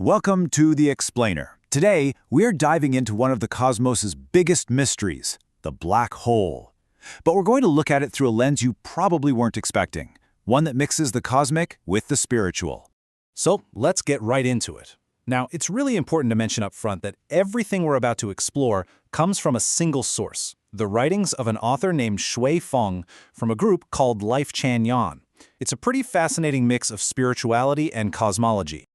Welcome to The Explainer. Today, we're diving into one of the cosmos's biggest mysteries, the black hole. But we're going to look at it through a lens you probably weren't expecting, one that mixes the cosmic with the spiritual. So let's get right into it. Now, it's really important to mention up front that everything we're about to explore comes from a single source, the writings of an author named Shui Feng from a group called Life Chan Yan. It's a pretty fascinating mix of spirituality and cosmology.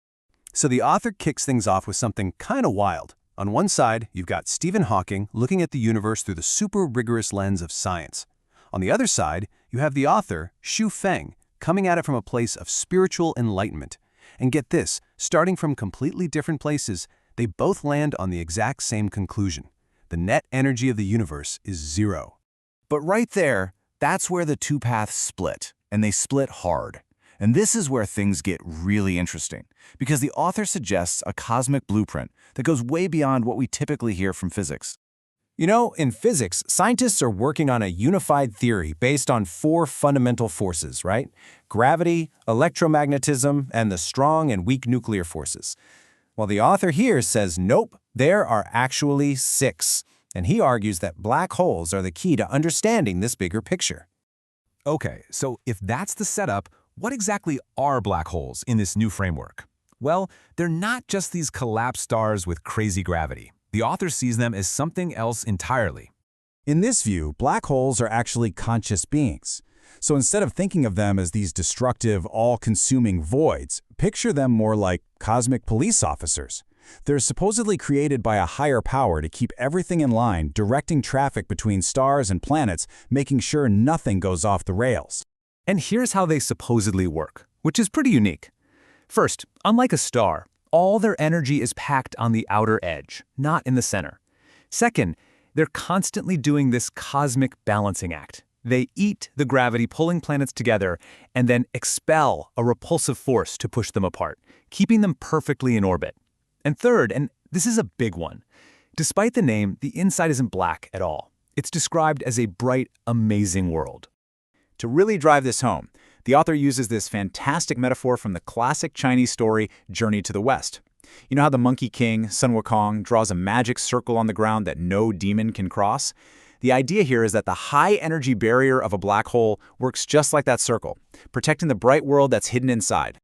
So the author kicks things off with something kind of wild. On one side, you've got Stephen Hawking looking at the universe through the super rigorous lens of science. On the other side, you have the author, Shui Feng, coming at it from a place of spiritual enlightenment. And get this, starting from completely different places, they both land on the exact same conclusion. The net energy of the universe is zero. But right there, that's where the two paths split, and they split hard. And this is where things get really interesting, because the author suggests a cosmic blueprint that goes way beyond what we typically hear from physics. You know, in physics, scientists are working on a unified theory based on four fundamental forces, right? Gravity, electromagnetism, and the strong and weak nuclear forces. Well, the author here says, nope, there are actually six. And he argues that black holes are the key to understanding this bigger picture. Okay, so if that's the setup, what exactly are black holes in this new framework? Well, they're not just these collapsed stars with crazy gravity. The author sees them as something else entirely. In this view, black holes are actually conscious beings. So instead of thinking of them as these destructive, all-consuming voids, picture them more like cosmic police officers. They're supposedly created by a higher power to keep everything in line, directing traffic between stars and planets, making sure nothing goes off the rails. And here's how they supposedly work, which is pretty unique. First, unlike a star, all their energy is packed on the outer edge, not in the center. Second, they're constantly doing this cosmic balancing act. They eat the gravity pulling planets together and then expel a repulsive force to push them apart, keeping them perfectly in orbit. And third, and this is a big one, despite the name, the inside isn't black at all. It's described as a bright, amazing world. To really drive this home, the author uses this fantastic metaphor from the classic Chinese story Journey to the West. You know how the Monkey King, Sun Wukong, draws a magic circle on the ground that no demon can cross? The idea here is that the high-energy barrier of a black hole works just like that circle, protecting the bright world that's hidden inside.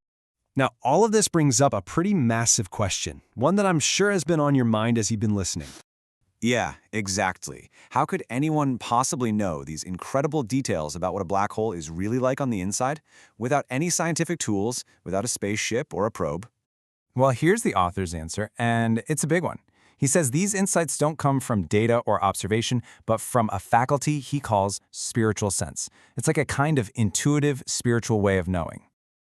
Now, all of this brings up a pretty massive question, one that I'm sure has been on your mind as you've been listening. Yeah, exactly. How could anyone possibly know these incredible details about what a black hole is really like on the inside without any scientific tools, without a spaceship or a probe? Well, here's the author's answer, and it's a big one. He says these insights don't come from data or observation, but from a faculty he calls spiritual sense. It's like a kind of intuitive, spiritual way of knowing.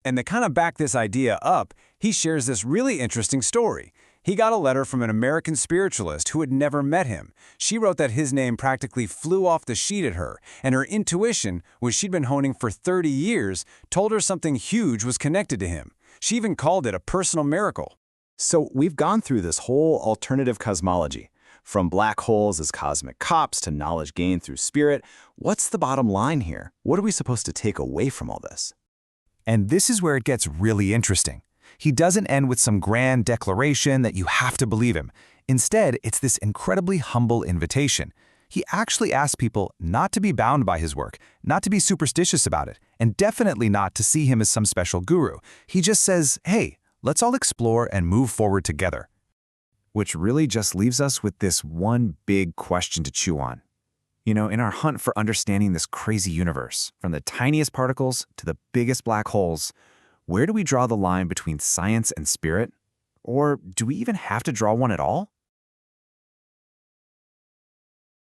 And to kind of back this idea up, he shares this really interesting story. He got a letter from an American spiritualist who had never met him. She wrote that his name practically flew off the sheet at her, and her intuition, which she'd been honing for 30 years, told her something huge was connected to him. She even called it a personal miracle. So we've gone through this whole alternative cosmology, from black holes as cosmic cops to knowledge gained through spirit. What's the bottom line here? What are we supposed to take away from all this? And this is where it gets really interesting. He doesn't end with some grand declaration that you have to believe him. Instead, it's this incredibly humble invitation. He actually asks people not to be bound by his work, not to be superstitious about it, and definitely not to see him as some special guru. He just says, hey, let's all explore and move forward together. Which really just leaves us with this one big question to chew on. You know, in our hunt for understanding this crazy universe, from the tiniest particles to the biggest black holes, where do we draw the line between science and spirit? Or do we even have to draw one at all?